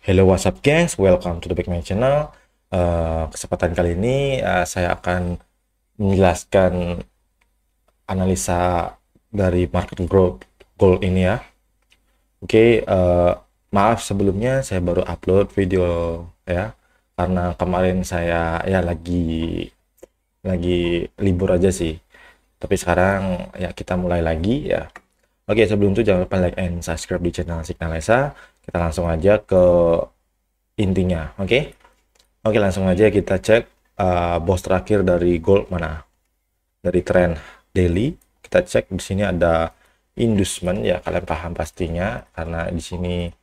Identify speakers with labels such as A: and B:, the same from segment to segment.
A: Hello, what's up guys? Welcome to the Back My Channel. Kesempatan kali ini saya akan menjelaskan analisa dari market growth gold ini ya. Oke, maaf sebelumnya saya baru upload video ya, karena kemarin saya ya lagi libur aja sih. Tapi sekarang ya kita mulai lagi ya. Oke, sebelum itu jangan lupa like and subscribe di channel Signalesa. Kita langsung aja ke intinya, oke? Oke, langsung aja kita cek boss terakhir dari gold mana. Dari trend daily, kita cek di sini ada inducement ya, kalian paham pastinya karena di sini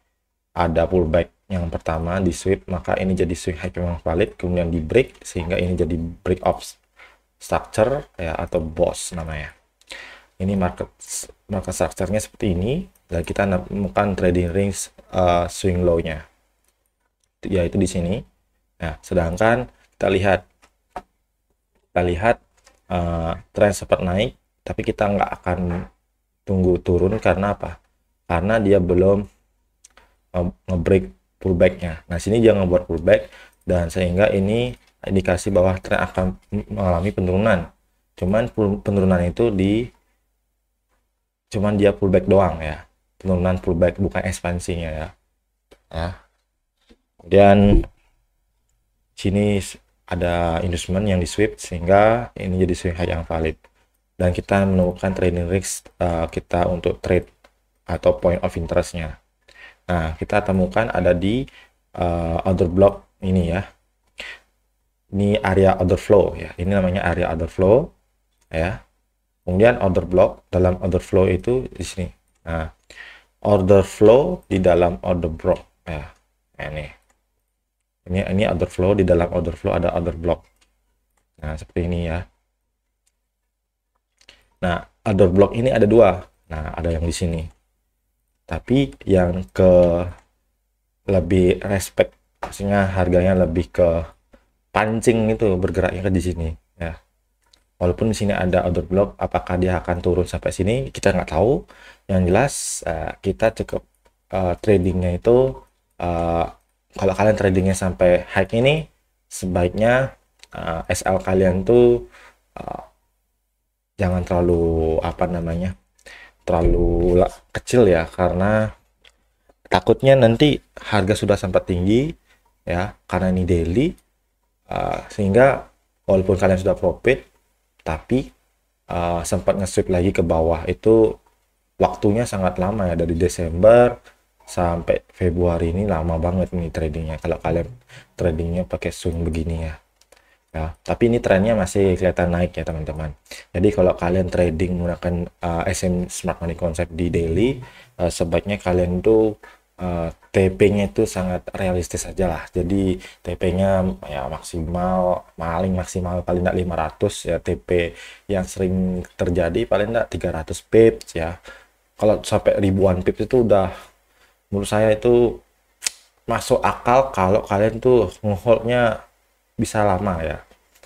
A: ada pullback yang pertama di sweep, maka ini jadi swing high memang valid, kemudian di break sehingga ini jadi break of structure ya, atau boss namanya. Ini market structure-nya seperti ini, dan kita menemukan trading range swing low-nya yaitu di sini. Nah, sedangkan kita lihat tren sempat naik, tapi kita nggak akan tunggu turun karena apa? Karena dia belum nge-break pullback-nya. Nah, sini dia ngebuat pullback, dan sehingga ini indikasi bahwa tren akan mengalami penurunan. Cuman penurunan itu cuman dia pullback doang ya. Penurunan pullback, bukan ekspansinya ya. Kemudian sini ada inducement yang di sweep sehingga ini jadi swing high yang valid, dan kita menemukan trading risk kita untuk trade atau point of interestnya. Nah, kita temukan ada di order block ini ya, ini area order flow ya, ini namanya area order flow ya. Kemudian order block, dalam order flow itu di sini. Nah, order flow di dalam order block ya, ini order flow, di dalam order flow ada order block. Nah, seperti ini ya. Nah, order block ini ada dua. Nah, ada yang di sini. Tapi yang lebih respect, maksudnya harganya lebih ke pancing itu bergeraknya ke di sini ya. Walaupun di sini ada order block, apakah dia akan turun sampai sini kita nggak tahu. Yang jelas kita cukup tradingnya itu kalau kalian tradingnya sampai high ini, sebaiknya SL kalian tuh jangan terlalu terlalu kecil ya, karena takutnya nanti harga sudah sempat tinggi ya, karena ini daily sehingga walaupun kalian sudah profit tapi sempat nge-sweep lagi ke bawah. Itu waktunya sangat lama ya, dari Desember sampai Februari, ini lama banget nih tradingnya kalau kalian tradingnya pakai swing begini ya. Tapi ini trennya masih kelihatan naik ya teman-teman. Jadi kalau kalian trading menggunakan SM Smart Money Concept di daily, sebaiknya kalian tuh TP-nya itu sangat realistis aja lah. Jadi TP-nya ya paling maksimal paling enggak 500 ya. TP yang sering terjadi paling enggak 300 pips ya. Kalau sampai ribuan pips itu udah, menurut saya itu masuk akal kalau kalian tuh ngeholdnya bisa lama ya.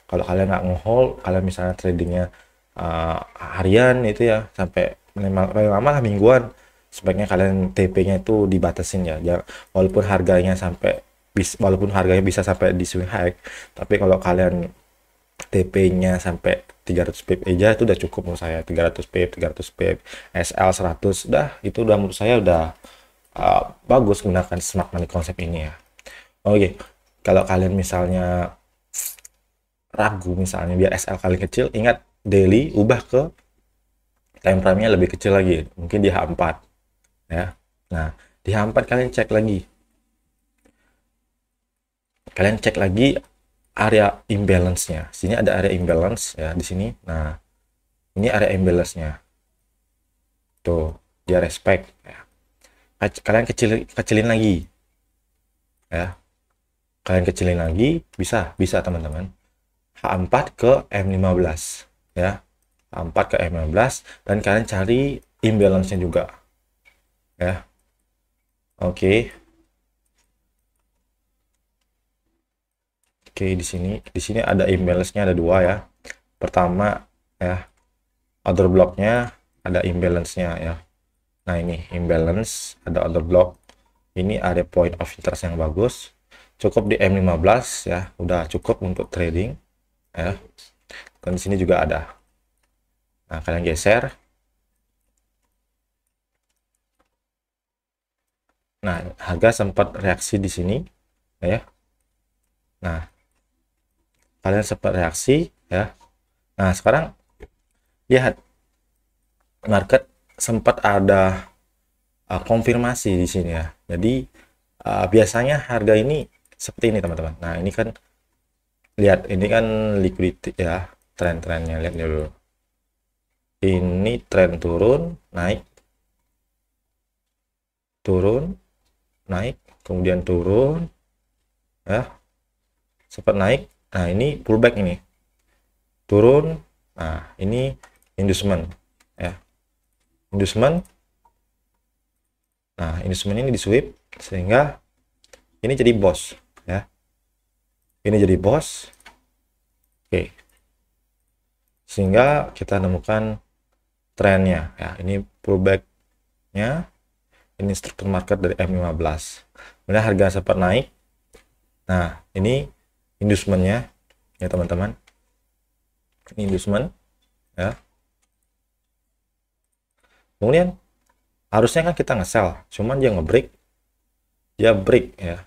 A: Kalau kalian nggak ngehold, kalian misalnya tradingnya harian itu ya, sampai paling lama lah mingguan, sebaiknya kalian TP-nya itu dibatasin ya. Walaupun harganya bisa sampai di swing high, tapi kalau kalian TP-nya sampai 300 pip aja itu udah cukup menurut saya. 300 pip, 300 pip, SL 100, itu udah menurut saya udah bagus gunakan smart money concept ini ya. Oke, kalau kalian misalnya ragu misalnya biar SL kalian kecil, ingat daily ubah ke time frame-nya lebih kecil lagi, mungkin di H4 ya. Nah, di H4 kalian cek lagi area imbalance-nya. Sini ada area imbalance ya di sini. Nah, ini area imbalance-nya. Tuh, dia respect ya. Kalian kecilin lagi. Ya. Kalian kecilin lagi, bisa teman-teman. H4 ke M15 ya. H4 ke M15, dan kalian cari imbalance-nya juga. Ya. Oke. Oke, di sini ada imbalance-nya, ada dua ya. Pertama ya, order block-nya ada imbalance-nya ya. Nah, ini imbalance, ada order block. Ini ada point of interest yang bagus, cukup di M15 ya, udah cukup untuk trading ya. Dan di sini juga ada. Nah, kalian geser. Nah, harga sempat reaksi di sini ya. Nah, kalian sempat reaksi ya. Nah, sekarang lihat market sempat ada konfirmasi di sini ya. Jadi biasanya harga ini seperti ini teman-teman. Nah, ini kan lihat, ini kan liquidity ya, tren-trennya lihat dulu. Ini tren turun, naik, turun, naik, kemudian turun ya, sempat naik. Nah, ini pullback, ini turun. Nah, ini inducement ya, inducement. Nah, inducement ini di sweep sehingga ini jadi bos ya, ini jadi bos. Oke, sehingga kita nemukan trennya ya, ini pullbacknya, ini struktur market dari M15. Kemudian harga sempat naik. Nah, ini inducementnya ya teman-teman, ini inducement ya. Kemudian harusnya kan kita nge-sell, cuman dia nge-break, dia break ya,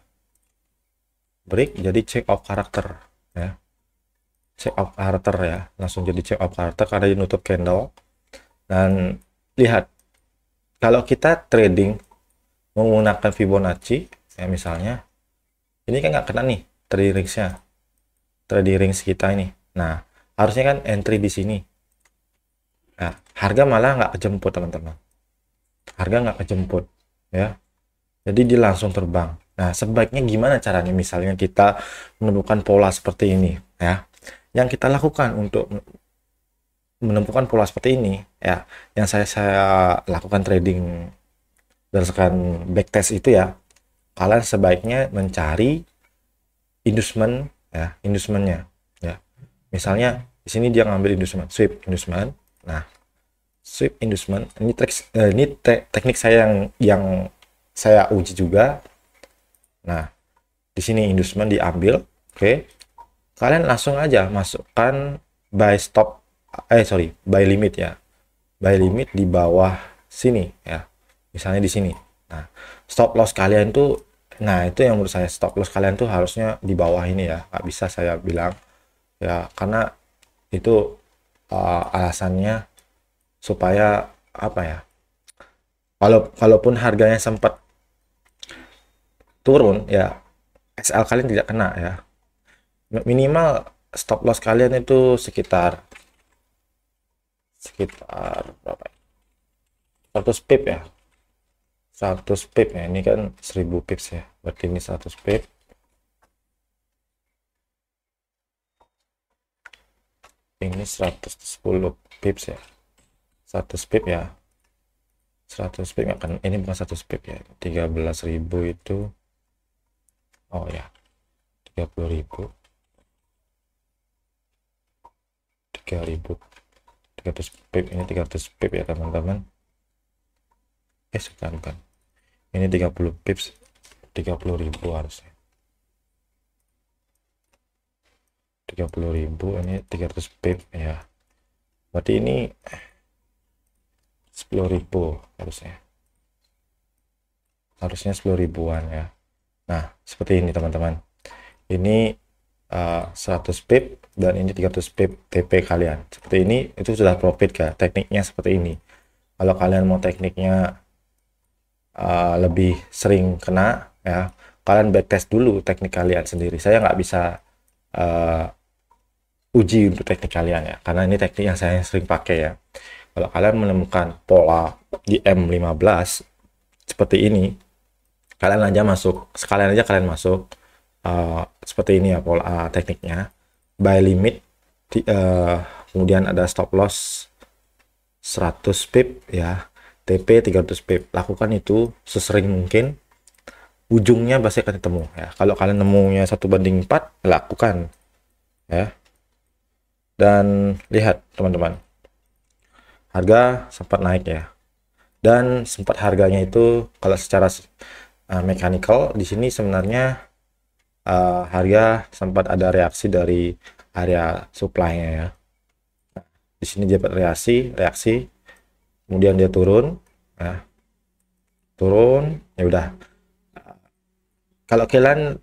A: break, jadi check of karakter ya, check of karakter ya, langsung jadi check of karakter karena dia nutup candle. Dan lihat, kalau kita trading menggunakan Fibonacci ya, misalnya ini kan nggak kena nih trading range-nya, trading range kita ini. Nah, harusnya kan entry di sini. Nah, harga malah nggak kejemput teman-teman, harga nggak kejemput ya, jadi dia langsung terbang. Nah, sebaiknya gimana caranya misalnya kita menemukan pola seperti ini ya. Yang kita lakukan untuk menemukan pola seperti ini ya, yang saya lakukan trading berdasarkan backtest itu ya, kalian sebaiknya mencari inducement ya, inducementnya ya. Misalnya di sini dia ngambil inducement, sweep inducement. Nah, sweep inducement ini teknik saya yang saya uji juga. Nah, di sini inducement diambil, oke. Kalian langsung aja masukkan buy stop, buy limit ya, buy limit di bawah sini ya, misalnya di sini. Nah, stop loss kalian tuh, nah itu yang menurut saya, stop loss kalian tuh harusnya di bawah ini ya, nggak bisa saya bilang ya, karena itu alasannya supaya apa ya, kalaupun harganya sempat turun ya, SL kalian tidak kena ya. Minimal stop loss kalian itu sekitar berapa ya? 100 pip ya, 100 pip ya, ini kan 1000 pips ya, berarti ini 100 pip. Ini 110 pips ya, 100 pip ya, 100 pip ya kan, ini bukan 100 pip ya, 13.000 itu, oh ya, 30.000, 300 pip, ini 300 pip ya teman-teman. Bukan, ini 30 pips, 30.000 harusnya, 30.000, ini 300 pip ya, berarti ini 10.000 harusnya 10 ribuan ya. Nah, seperti ini teman-teman, ini 100 pip dan ini 300 pip TP kalian seperti ini, itu sudah profit ya. Tekniknya seperti ini. Kalau kalian mau tekniknya lebih sering kena ya, kalian backtest dulu teknik kalian sendiri. Saya nggak bisa uji untuk teknik kalian ya, karena ini teknik yang saya sering pakai ya. Kalau kalian menemukan pola di M15 seperti ini, kalian aja masuk, sekalian aja kalian masuk seperti ini ya pola tekniknya, buy limit kemudian ada stop loss 100 pip ya, TP 300 pip. Lakukan itu sesering mungkin, ujungnya pasti akan ketemu ya. Kalau kalian nemunya 1/4, lakukan ya. Dan lihat teman-teman, harga sempat naik ya, dan sempat harganya itu kalau secara mechanical, di sini sebenarnya harga sempat ada reaksi dari area supply-nya ya. Di sini dia reaksi, kemudian dia turun, ya, turun, ya udah. Kalau kalian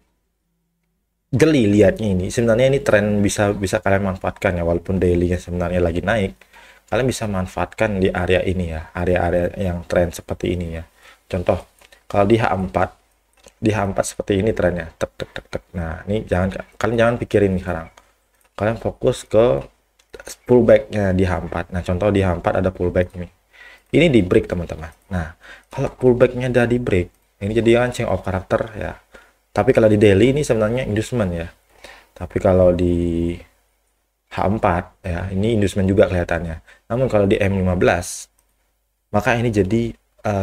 A: geli lihatnya ini, sebenarnya ini tren bisa kalian manfaatkan ya, walaupun daily-nya sebenarnya lagi naik, kalian bisa manfaatkan di area ini ya, area-area yang tren seperti ini ya. Contoh, kalau di H4 seperti ini trennya, tek tek tek tek. Nah, ini kalian jangan pikirin nih sekarang. Kalian fokus ke pullback-nya di H4. Nah, contoh di H4 ada pullback nih. Ini di break teman-teman. Nah, kalau pullback-nya udah di break, ini jadi kan change of character ya. Tapi kalau di daily ini sebenarnya inducement ya. Tapi kalau di H4 ya, ini inducement juga kelihatannya. Namun kalau di M15, maka ini jadi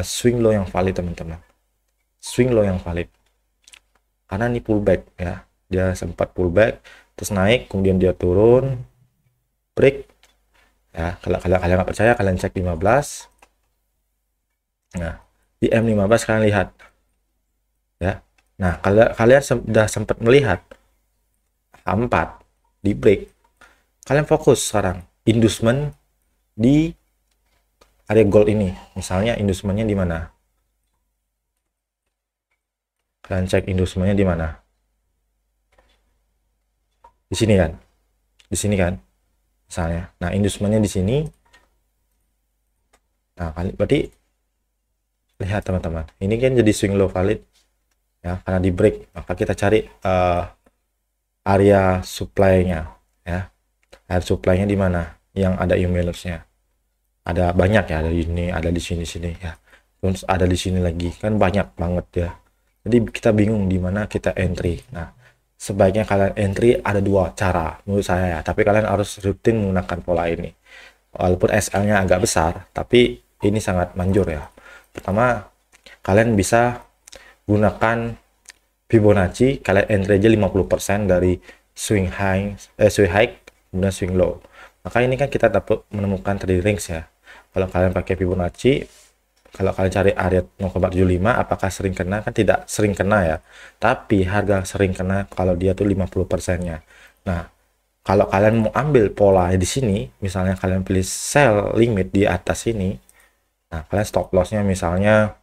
A: swing low yang valid teman-teman. Swing low yang valid. Karena ini pullback ya. Dia sempat pullback, terus naik, kemudian dia turun, break. Ya, kalau kalian nggak percaya, kalian cek 15. Nah, di M15 kalian lihat. Ya. Nah, kalau kalian sudah sempat melihat H4 di break, kalian fokus sekarang inducement di area gold ini. Misalnya inducementnya di mana? Kalian cek inducementnya di mana? Di sini kan? Di sini kan? Misalnya. Nah, inducementnya di sini. Nah, berarti lihat teman-teman. Ini kan jadi swing low valid ya, karena di break. Maka kita cari area supply-nya ya. Area supply-nya di mana? Yang ada imbalance-nya. Ada banyak ya, ada di sini, ada di sini ya. Terus ada di sini lagi. Kan banyak banget ya. Jadi kita bingung di mana kita entry. Nah, sebaiknya kalian entry ada dua cara menurut saya ya. Tapi kalian harus rutin menggunakan pola ini. Walaupun SL-nya agak besar, tapi ini sangat manjur ya. Pertama, kalian bisa gunakan Fibonacci, kalian entry aja 50% dari swing high, kemudian swing low. Maka ini kan kita dapat menemukan trading range ya. Kalau kalian pakai Fibonacci, kalau kalian cari area 0,75, apakah sering kena? Kan tidak sering kena ya. Tapi harga sering kena kalau dia tuh 50%-nya. Nah, kalau kalian mau ambil pola di sini, misalnya kalian pilih sell limit di atas ini, nah kalian stop lossnya misalnya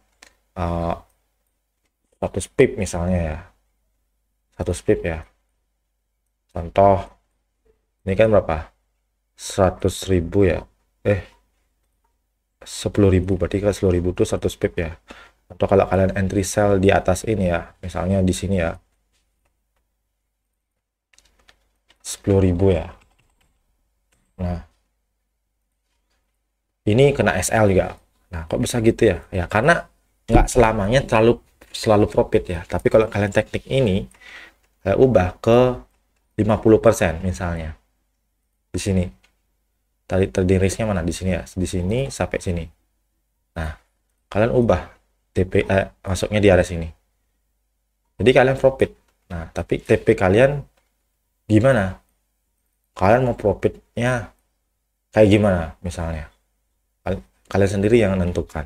A: 100 pip misalnya ya, 100 pip ya. Contoh, ini kan berapa? 100.000 ya. 10.000, berarti kan 10.000 itu 100 pip ya. Atau kalau kalian entry sell di atas ini ya, misalnya di sini ya, 10.000 ya. Nah, ini kena SL juga. Nah, kok bisa gitu ya? Ya, karena nggak selamanya selalu profit ya. Tapi kalau kalian teknik ini, saya ubah ke 50% misalnya. Di sini. Tadi trading range-nya mana? Di sini ya. Di sini sampai sini. Nah, kalian ubah TP masuknya di area sini. Jadi kalian profit. Nah, tapi TP kalian gimana? Kalian mau profitnya kayak gimana misalnya? Kalian sendiri yang menentukan.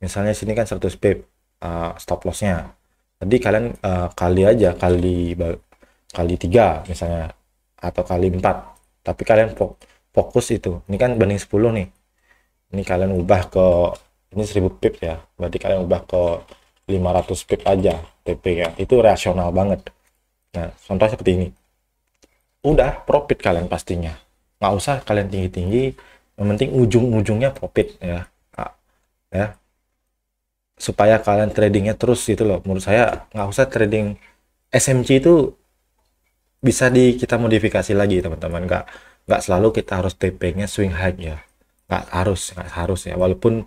A: Misalnya sini kan 100 pip stop loss-nya. Jadi kalian kali aja kali 3 misalnya atau kali 4. Tapi kalian fokus itu. Ini kan banding 10 nih. Ini kalian ubah ke ini 1000 pip ya. Berarti kalian ubah ke 500 pip aja TP-nya. Itu rasional banget. Nah, contoh seperti ini. Udah profit kalian pastinya. Nggak usah kalian tinggi-tinggi, yang penting ujung-ujungnya profit ya. Ya. Supaya kalian tradingnya terus gitu loh. Menurut saya nggak usah trading SMC itu bisa kita modifikasi lagi teman-teman. Nggak selalu kita harus TP-nya swing high ya. Nggak harus ya. Walaupun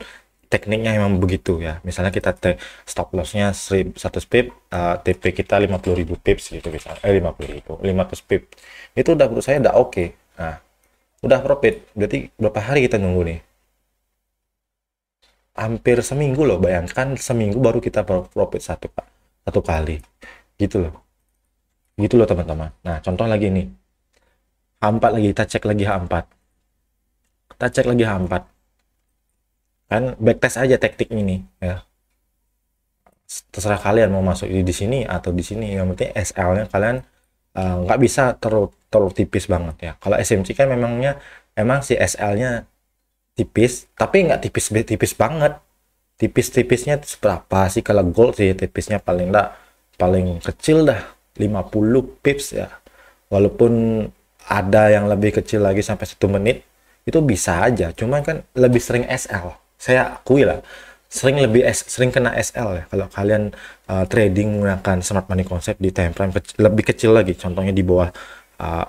A: tekniknya memang begitu ya. Misalnya kita stop loss-nya 100 pip, TP kita 50.000 pips gitu misalnya. 50.000, 500 pip. Itu udah menurut saya udah oke. Nah, udah profit. Berarti berapa hari kita nunggu nih? Hampir seminggu loh, bayangkan seminggu baru kita profit satu kali. Gitu loh. Gitu loh teman-teman. Nah, contoh lagi nih. H4 lagi, kita cek lagi H4. Kita cek lagi H4. Kan backtest aja teknik ini ya. terserah kalian mau masuk di sini atau di sini, yang penting SL-nya kalian nggak bisa terlalu tipis banget ya. Kalau SMC kan emang si SL-nya tipis, tapi nggak tipis banget. Tipis-tipisnya seberapa sih? Kalau gold sih tipisnya paling kecil dah 50 pips ya. Walaupun ada yang lebih kecil lagi sampai 1 menit, itu bisa aja. Cuman kan lebih sering SL. Saya akui lah, sering kena SL ya. Kalau kalian trading menggunakan smart money concept di time frame lebih kecil lagi, contohnya di bawah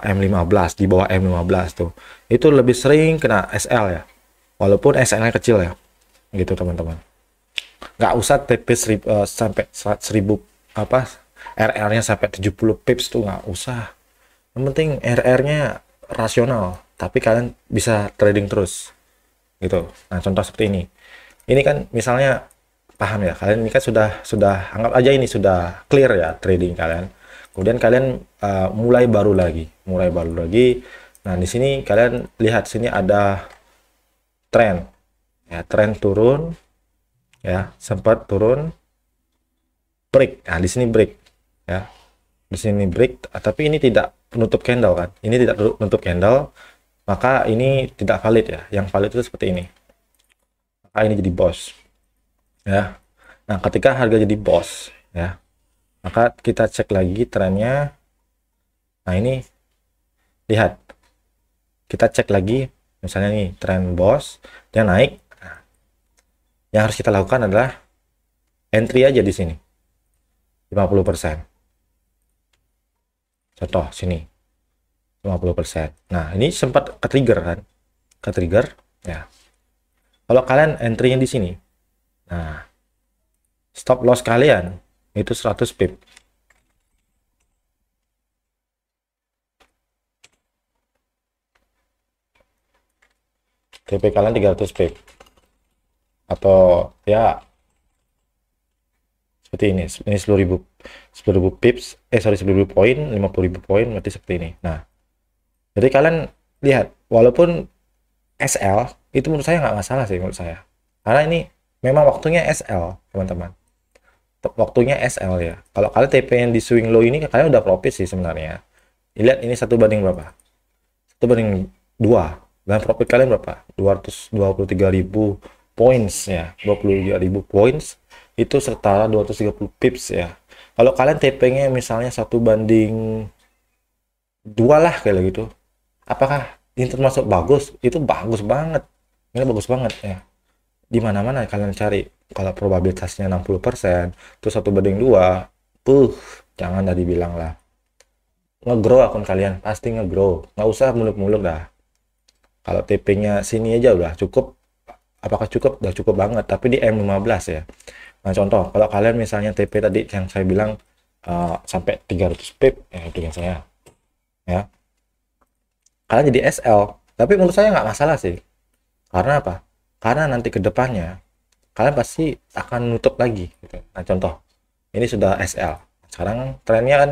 A: M15, di bawah M15 tuh. Itu lebih sering kena SL ya. Walaupun SL-nya kecil ya. Gitu teman-teman. Nggak usah TP sampai 1000 apa RR-nya sampai 70 pips tuh nggak usah. Yang penting RR-nya rasional, tapi kalian bisa trading terus gitu. Nah, contoh seperti ini. Ini kan misalnya paham ya, kalian ini kan sudah anggap aja ini sudah clear ya trading kalian. Kemudian kalian mulai baru lagi. Nah, di sini kalian lihat sini ada tren. Ya, tren turun ya, sempat turun break. Nah, di sini break ya. Di sini break, tapi ini tidak penutup candle kan. Ini tidak penutup candle, maka ini tidak valid ya. Yang valid itu seperti ini. Maka ini jadi boss. Ya. Nah, ketika harga jadi boss ya, maka kita cek lagi trennya. Nah, ini lihat. Kita cek lagi misalnya nih tren boss, dia naik. Nah, yang harus kita lakukan adalah entry aja di sini. 50%. Contoh sini 50%. Nah, ini sempat ke-trigger kan? Ke-trigger ya. Kalau kalian entry-nya di sini. Nah, stop loss kalian itu 100 pip. TP kalian 300 pip. Atau ya seperti ini 10.000 pips, sorry 10.000 poin, 50.000 poin, berarti seperti ini. Nah, jadi kalian lihat, walaupun SL itu menurut saya nggak masalah sih menurut saya, karena ini memang waktunya SL teman-teman, waktunya SL ya. Kalau kalian TP yang di swing low ini kalian udah profit sih sebenarnya. Lihat ini 1 banding berapa, 1 banding 2, dan profit kalian berapa, 223.000 points ya, 23.000 points itu setara 230 pips ya. Kalau kalian TP-nya misalnya 1 banding 2 lah kayak gitu, apakah ini termasuk bagus? Itu bagus banget, ini bagus banget ya. Di mana-mana kalian cari, kalau probabilitasnya 60% terus 1 banding 2, jangan dah dibilang lah. Ngegrow akun kalian, pasti ngegrow, nggak usah muluk-muluk dah. Kalau TP-nya sini aja udah cukup. Apakah cukup? Udah cukup banget, tapi di M15 ya. Nah, contoh, kalau kalian misalnya TP tadi yang saya bilang sampai 300 pip, ya itu yang saya, ya. Kalian jadi SL, tapi menurut saya nggak masalah sih. Karena apa? Karena nanti ke depannya, kalian pasti akan nutup lagi. Gitu. Nah, contoh, ini sudah SL. Sekarang trennya kan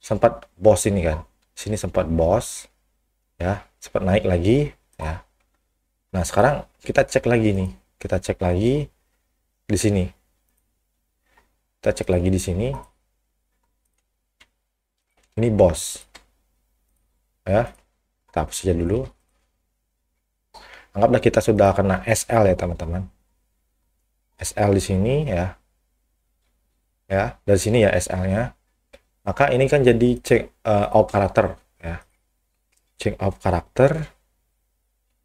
A: sempat boss ini kan. Sini sempat boss, ya, sempat naik lagi, ya. Nah, sekarang kita cek lagi nih. Kita cek lagi di sini. Kita cek lagi di sini. Ini boss. Ya. Kita hapus saja dulu. Anggaplah kita sudah kena SL ya, teman-teman. SL di sini ya. Ya, dari sini ya SL-nya. Maka ini kan jadi check out karakter ya. Check out karakter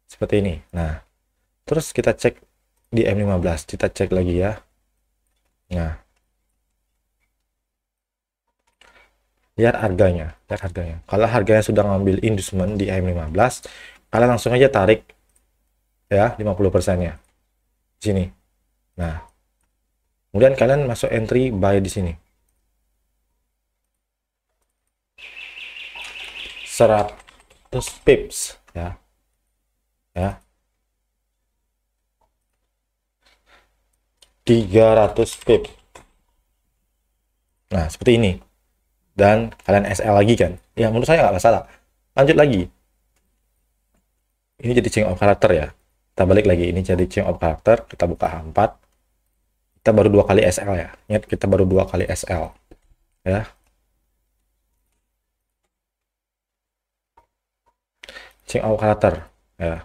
A: seperti ini. Nah, terus kita cek di M15, kita cek lagi ya. Nah, lihat harganya, Kalau harganya sudah ngambil inducement di M15, kalian langsung aja tarik ya 50%-nya di sini. Nah, kemudian kalian masuk entry buy di sini. 100 pips ya. Ya. 300 pip. Nah, seperti ini. Dan kalian SL lagi kan. Ya, menurut saya nggak masalah. Lanjut lagi. Ini jadi change of character ya. Kita balik lagi. Ini jadi change of character. Kita buka H4. Kita baru 2 kali SL ya. Ingat kita baru 2 kali SL ya. Change of character ya.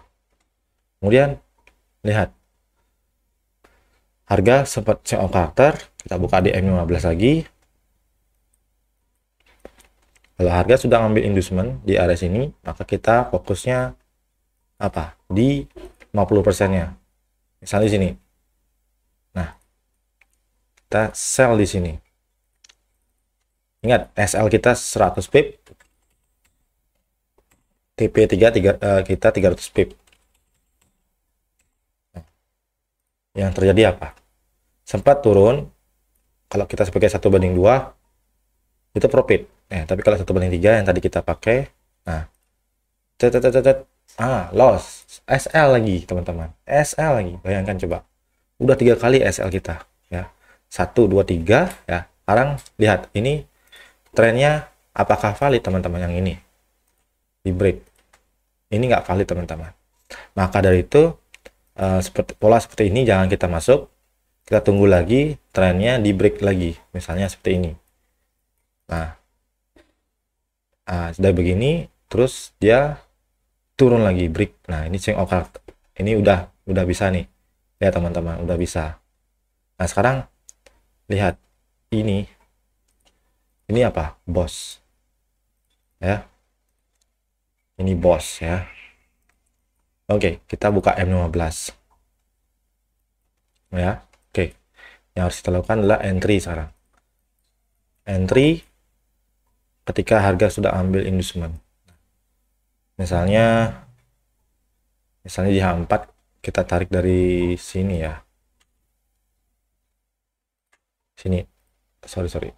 A: Kemudian lihat harga sempat change of character, kita buka di M15 lagi. Kalau harga sudah ngambil inducement di area sini, maka kita fokusnya apa? Di 50%-nya. Misalnya di sini. Nah, kita sell di sini. Ingat, SL kita 100 pip. TP3 kita 300 pip. Nah, yang terjadi apa? Sempat turun. Kalau kita sebagai 1/2 itu profit. Tapi kalau 1/3 yang tadi kita pakai, nah, loss. SL lagi, teman-teman. SL lagi. Bayangkan coba. Udah 3 kali SL kita, ya. 1, 2, 3, ya. Sekarang lihat, ini trennya apakah valid, teman-teman, yang ini? Di break. Ini nggak valid, teman-teman. Maka dari itu, pola seperti ini jangan kita masuk. Kita tunggu lagi trennya di break lagi. Misalnya seperti ini. Nah, sudah begini, terus dia turun lagi break. Nah, ini change of character. Ini udah bisa nih. Ya, teman-teman, udah bisa. Nah, sekarang lihat ini apa? Boss. Ya. Ini boss ya. Oke, kita buka M15. Ya. Oke. Yang harus kita lakukan adalah entry sekarang. Entry ketika harga sudah ambil inducement. Misalnya di H4 kita tarik dari sini ya. Sini. Sorry.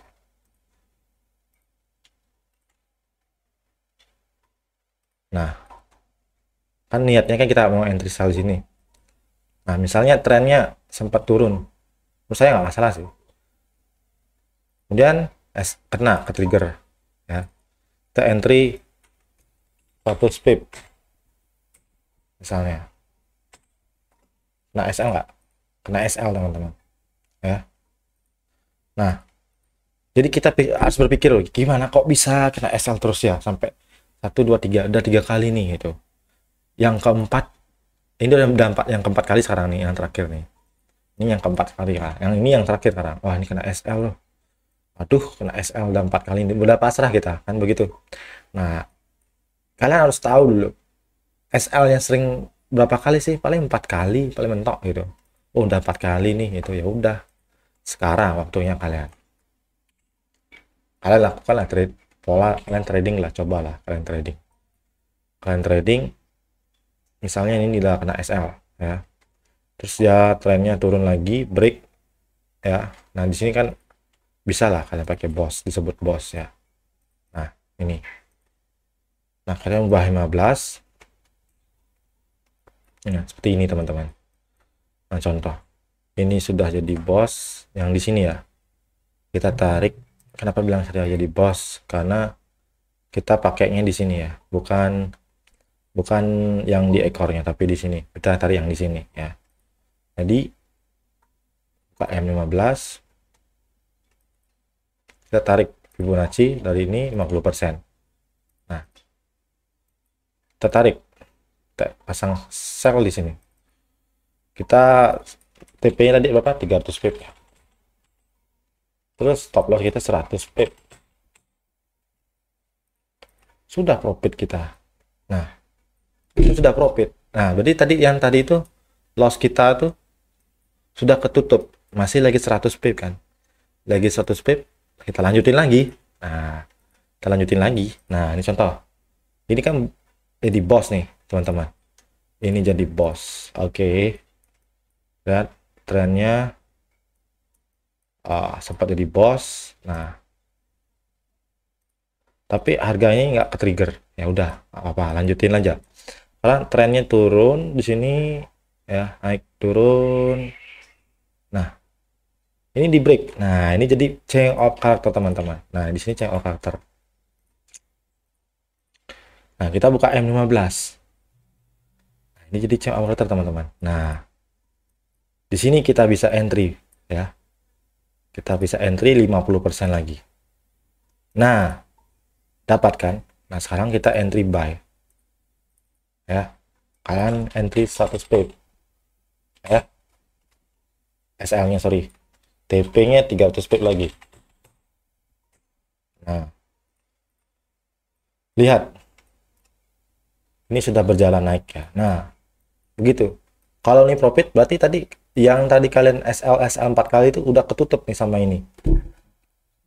A: Nah, kan niatnya kan kita mau entry sell sini. Nah, misalnya trennya sempat turun. Menurut saya nggak masalah sih. Kemudian kena ke trigger ya. Kita entry 100 pip. Misalnya. Kena SL nggak? Kena SL, teman-teman. Ya. Nah, jadi kita harus berpikir gimana kok bisa kena SL terus ya sampai 1, 2, 3, udah 3 kali nih gitu. Yang keempat, ini udah dampak yang keempat kali sekarang nih, yang terakhir nih. Ini yang keempat kali ya. Yang ini yang terakhir sekarang. Wah, ini kena SL loh. Aduh, kena SL udah 4 kali ini. Udah pasrah kita, kan begitu. Nah, kalian harus tahu dulu. SL yang sering berapa kali sih? Paling 4 kali, paling mentok gitu. Oh, udah 4 kali nih gitu. Ya udah. Sekarang waktunya kalian lakukanlah pola, kalian trading lah, cobalah kalian trading. Misalnya ini udah kena SL ya, terus ya trennya turun lagi, break ya. Nah, di sini kan bisa lah kalian pakai boss, disebut boss ya. Nah, ini. Nah, kalian ubah 15. Nah, seperti ini, teman-teman. Nah, contoh. Ini sudah jadi boss yang di sini ya. Kita tarik. Kenapa bilang sudah jadi boss? Karena kita pakainya di sini ya, bukan yang di ekornya, tapi di sini. Kita tarik yang di sini ya. Jadi buka M15, kita tarik Fibonacci dari ini 50%. Nah, kita tarik, kita pasang sell di sini. Kita TP-nya tadi berapa? 300 pip ya. Terus stop loss kita 100 pip. Sudah profit kita. Nah, itu sudah profit. Nah, berarti tadi itu loss kita tuh sudah ketutup. Masih lagi 100 pip kan. Lagi 100 pip, kita lanjutin lagi. Nah, kita lanjutin lagi. Nah, ini contoh. Ini kan jadi boss nih, teman-teman. Ini jadi boss. Oke. Lihat trennya sempat jadi boss. Nah, tapi harganya nggak ke trigger. Ya udah, apa-apa, lanjutin aja. Karena trennya turun di sini ya, naik turun. Nah, ini di break. Nah, ini jadi change of character, teman-teman. Nah, di sini change of character. Nah, kita buka M15. Nah, ini jadi change of character, teman-teman. Nah, di sini kita bisa entry ya. Kita bisa entry 50% lagi. Nah, dapat kan? Nah, sekarang kita entry buy. Ya. Kalian entry 100 pip. Ya. SL-nya sorry. TP-nya 300 pip lagi. Nah, lihat. Ini sudah berjalan naik ya. Nah, begitu. Kalau ini profit berarti tadi yang tadi kalian SL 4 kali itu udah ketutup nih sama ini.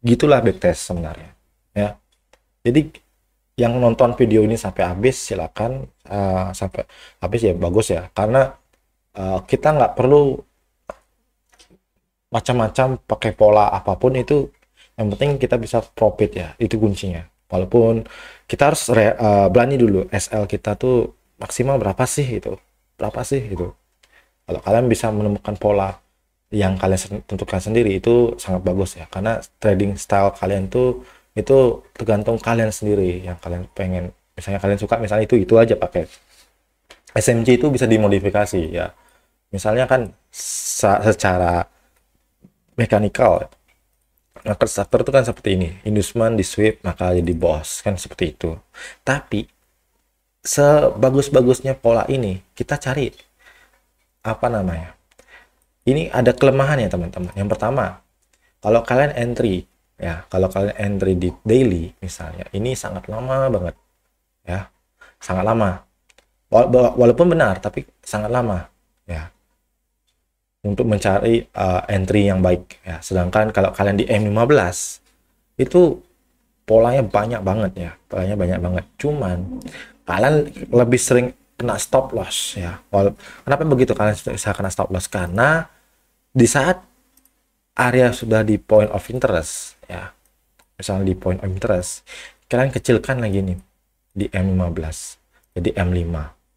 A: Gitulah backtest sebenarnya. Ya. Jadi yang nonton video ini sampai habis silakan sampai habis ya bagus ya, karena kita nggak perlu macam-macam pakai pola apapun itu, yang penting kita bisa profit ya, itu kuncinya. Walaupun kita harus berani dulu SL kita tuh maksimal berapa sih itu, kalau kalian bisa menemukan pola yang kalian tentukan sendiri itu sangat bagus ya, karena trading style kalian tuh itu tergantung kalian sendiri yang kalian pengen. Misalnya kalian suka misalnya itu aja pakai. SMG itu bisa dimodifikasi ya, misalnya kan secara mekanikal market starter itu kan seperti ini, inducement di sweep maka jadi boss kan seperti itu. Tapi sebagus-bagusnya pola ini kita cari apa namanya, ini ada kelemahan ya teman-teman. Yang pertama, kalau kalian entry ya, kalau kalian entry di daily misalnya, ini sangat lama banget ya, sangat lama. Walaupun benar tapi sangat lama ya untuk mencari entry yang baik ya. Sedangkan kalau kalian di M15 itu polanya banyak banget ya, cuman kalian lebih sering kena stop loss ya. Kenapa begitu kalian bisa kena stop loss? Karena di saat area sudah di point of interest ya, misalnya di point of interest, kalian kecilkan lagi nih di M15 jadi M5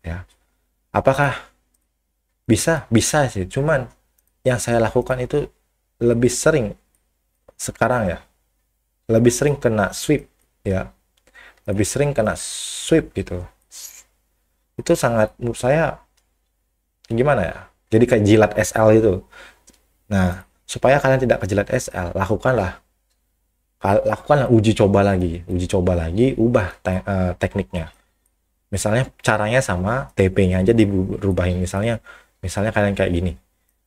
A: ya. Apakah bisa sih, cuman yang saya lakukan itu lebih sering sekarang ya, lebih sering kena sweep ya, lebih sering kena sweep gitu. Itu sangat menurut saya gimana ya, jadi kayak jilat SL itu. Nah, supaya kalian tidak kejilat SL, lakukanlah uji coba lagi, ubah tekniknya. Misalnya caranya sama, TP-nya aja dirubahin. Misalnya kalian kayak gini,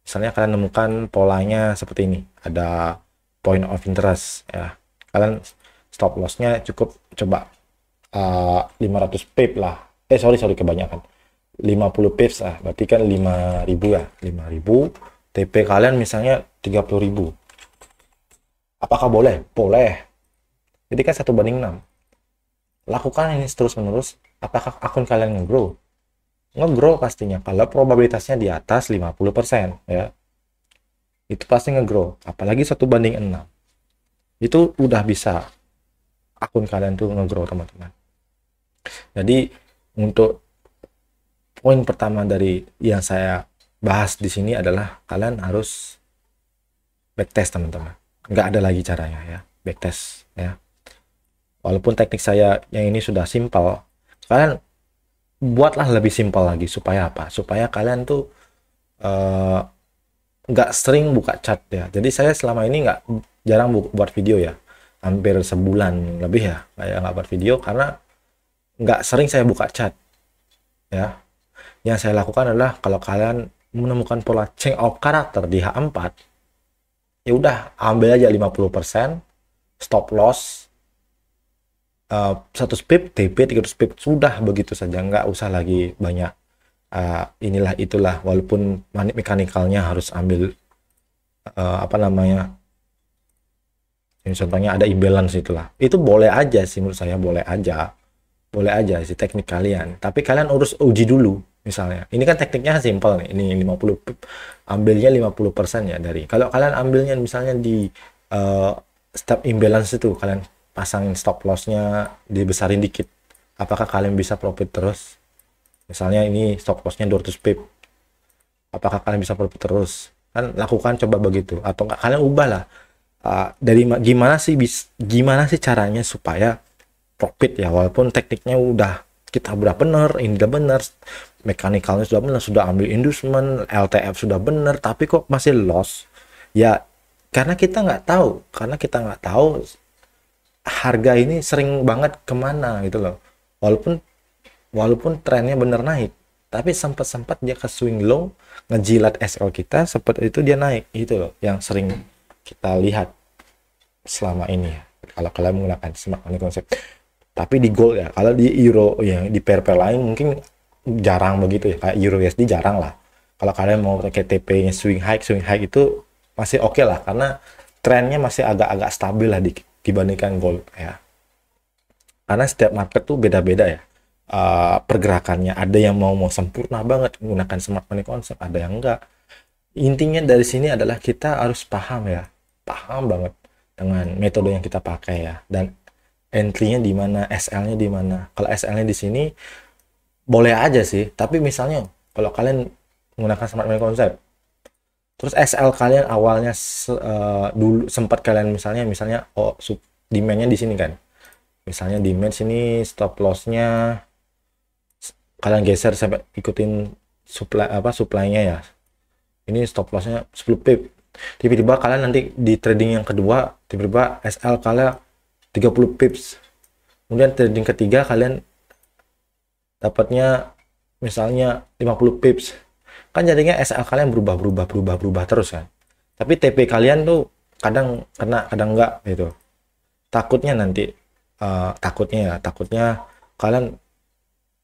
A: misalnya kalian nemukan polanya seperti ini, ada point of interest ya, kalian stop loss-nya cukup coba 500 pip lah, sorry kebanyakan, 50 pips lah, berarti kan 5.000 ya, 5.000. TP kalian misalnya 30.000. Apakah boleh? Boleh. Jadi kan 1/6. Lakukan ini terus menerus. Apakah akun kalian nge-grow? Nge-grow pastinya. Kalau probabilitasnya di atas 50% ya, itu pasti nge-grow. Apalagi 1/6. Itu udah bisa akun kalian tuh nge-grow teman-teman. Jadi untuk poin pertama dari yang saya bahas di sini adalah kalian harus backtest teman-teman. Nggak ada lagi caranya ya, backtest ya. Walaupun teknik saya yang ini sudah simpel, kalian buatlah lebih simpel lagi. Supaya apa? Supaya kalian tuh nggak sering buka chat ya. Jadi saya selama ini jarang buat video ya, hampir sebulan lebih ya saya nggak buat video karena nggak sering saya buka chat ya. Yang saya lakukan adalah kalau kalian menemukan pola change of karakter di H4, ya udah ambil aja 50%, stop loss 100 pip, TP 300 pip, sudah begitu saja, nggak usah lagi banyak inilah itulah. Walaupun mekanikalnya harus ambil apa namanya, ini contohnya ada imbalance, itulah, itu boleh aja sih menurut saya, boleh aja sih teknik kalian, tapi kalian urus uji dulu. Misalnya ini kan tekniknya simpel nih, ini 50 pip ambilnya 50% ya. Dari kalau kalian ambilnya misalnya di step imbalance itu, kalian pasangin stop lossnya dibesarin dikit, apakah kalian bisa profit terus? Misalnya ini stop lossnya 200 pip, apakah kalian bisa profit terus? Kan lakukan coba begitu, atau enggak kalian ubah lah dari gimana sih caranya supaya profit ya. Walaupun tekniknya kita udah bener, ini udah bener, mekanikalnya sudah bener, sudah ambil inducement, LTF sudah bener, tapi kok masih loss Ya karena kita nggak tahu harga ini sering banget kemana gitu loh. Walaupun walaupun trennya bener naik, tapi sempat-sempat dia ke swing low, ngejilat SL kita, seperti itu dia naik gitu loh, yang sering kita lihat selama ini ya, kalau kalian menggunakan smart money concept. Tapi di gold ya, kalau di euro ya, di pair-pair lain mungkin jarang begitu ya, kayak euro USD jarang lah. Kalau kalian mau pakai TP nya swing high itu masih oke lah, karena trennya masih agak-agak stabil lah dibandingkan gold ya. Karena setiap market tuh beda-beda ya, pergerakannya. Ada yang mau sempurna banget menggunakan smart money concept, ada yang enggak. Intinya dari sini adalah kita harus paham ya, paham banget dengan metode yang kita pakai ya, dan entry-nya di mana, SL-nya di mana. Kalau SL-nya di sini boleh aja sih, tapi misalnya kalau kalian menggunakan smart money concept, terus SL kalian awalnya dulu sempat kalian misalnya demand-nya di sini kan. Misalnya demand sini, stop loss-nya kalian geser sampai ikutin supply-nya ya. Ini stop loss-nya 10 pip. Tiba-tiba kalian nanti di trading yang kedua, tiba-tiba SL kalian 30 pips. Kemudian trading ketiga kalian dapatnya misalnya 50 pips. Kan jadinya SL kalian berubah terus kan. Tapi TP kalian tuh kadang kena, kadang enggak gitu. Takutnya nanti takutnya kalian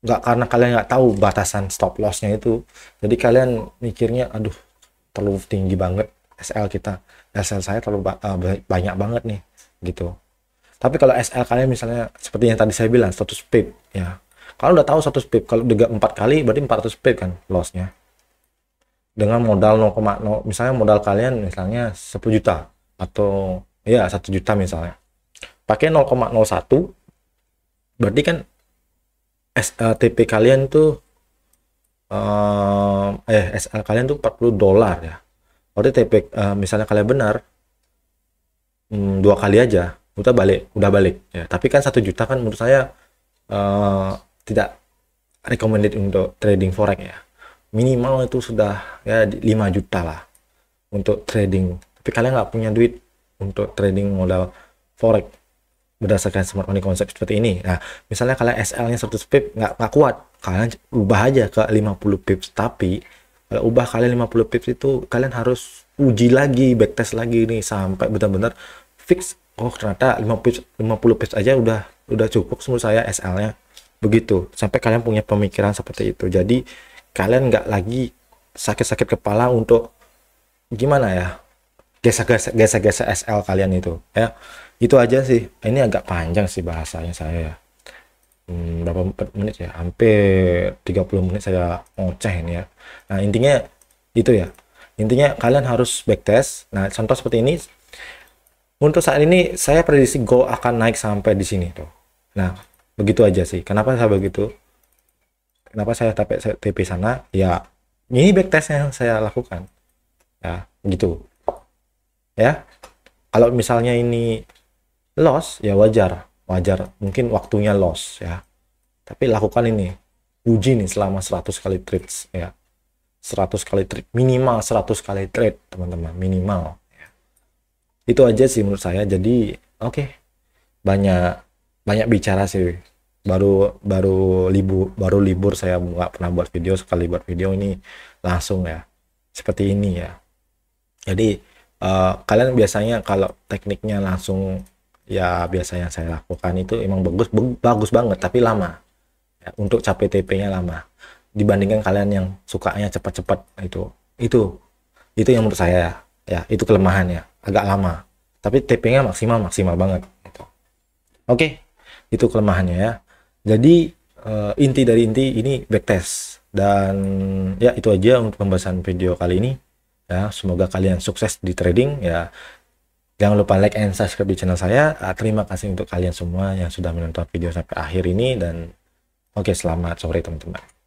A: nggak, karena kalian nggak tahu batasan stop lossnya itu, jadi kalian mikirnya aduh terlalu tinggi banget SL saya terlalu banyak banget nih gitu. Tapi kalau SL kalian misalnya seperti yang tadi saya bilang 100 pip ya, kalau udah tahu 100 pip, kalau udah 4 kali berarti 400 pip kan lossnya, dengan modal 0,0, misalnya modal kalian misalnya 10 juta atau ya 1 juta misalnya, pakai 0,01 berarti kan TP kalian tuh SL kalian tuh 40 dolar ya. Berarti TP misalnya kalian benar 2 kali aja udah balik ya. Tapi kan 1 juta kan menurut saya tidak recommended untuk trading forex ya. Minimal itu sudah ya 5 juta lah untuk trading. Tapi kalian nggak punya duit untuk trading modal forex berdasarkan smart money concept seperti ini. Nah, misalnya kalian SL-nya 100 pip nggak kuat, kalian ubah aja ke 50 pips. Tapi kalau ubah kalian 50 pips itu kalian harus uji lagi, backtest lagi nih sampai benar-benar fix. Oh, ternyata 50 pips aja udah cukup menurut saya SL-nya. Begitu. Sampai kalian punya pemikiran seperti itu. Jadi kalian nggak lagi sakit-sakit kepala untuk gimana ya, gesek-gesek SL kalian itu ya. Itu aja sih, ini agak panjang sih bahasanya saya ya. Berapa menit ya, hampir 30 menit saya ngoceh ini ya. Nah intinya itu ya, intinya kalian harus backtest. Nah contoh seperti ini, untuk saat ini saya prediksi gold akan naik sampai di sini tuh. Nah begitu aja sih, kenapa saya begitu, kenapa saya TP sana ya, ini backtest yang saya lakukan ya gitu ya. Kalau misalnya ini loss ya wajar mungkin waktunya loss ya, tapi lakukan ini, uji nih selama 100 kali trades ya, 100 kali trade, minimal 100 kali trade teman-teman, minimal ya. Itu aja sih menurut saya. Jadi oke, banyak bicara sih, baru libur saya nggak pernah buat video, sekali buat video ini langsung ya seperti ini ya. Jadi kalian biasanya kalau tekniknya langsung ya, biasanya saya lakukan itu emang bagus banget, tapi lama ya, untuk capai TP-nya lama dibandingkan kalian yang sukanya cepat-cepat. Itu yang menurut saya ya, itu kelemahannya, agak lama tapi TP-nya maksimal banget gitu. Oke, itu kelemahannya ya. Jadi inti ini backtest. Dan ya itu aja untuk pembahasan video kali ini ya. Semoga kalian sukses di trading ya. Jangan lupa like and subscribe di channel saya. Terima kasih untuk kalian semua yang sudah menonton video sampai akhir ini. Dan oke, selamat sore teman-teman.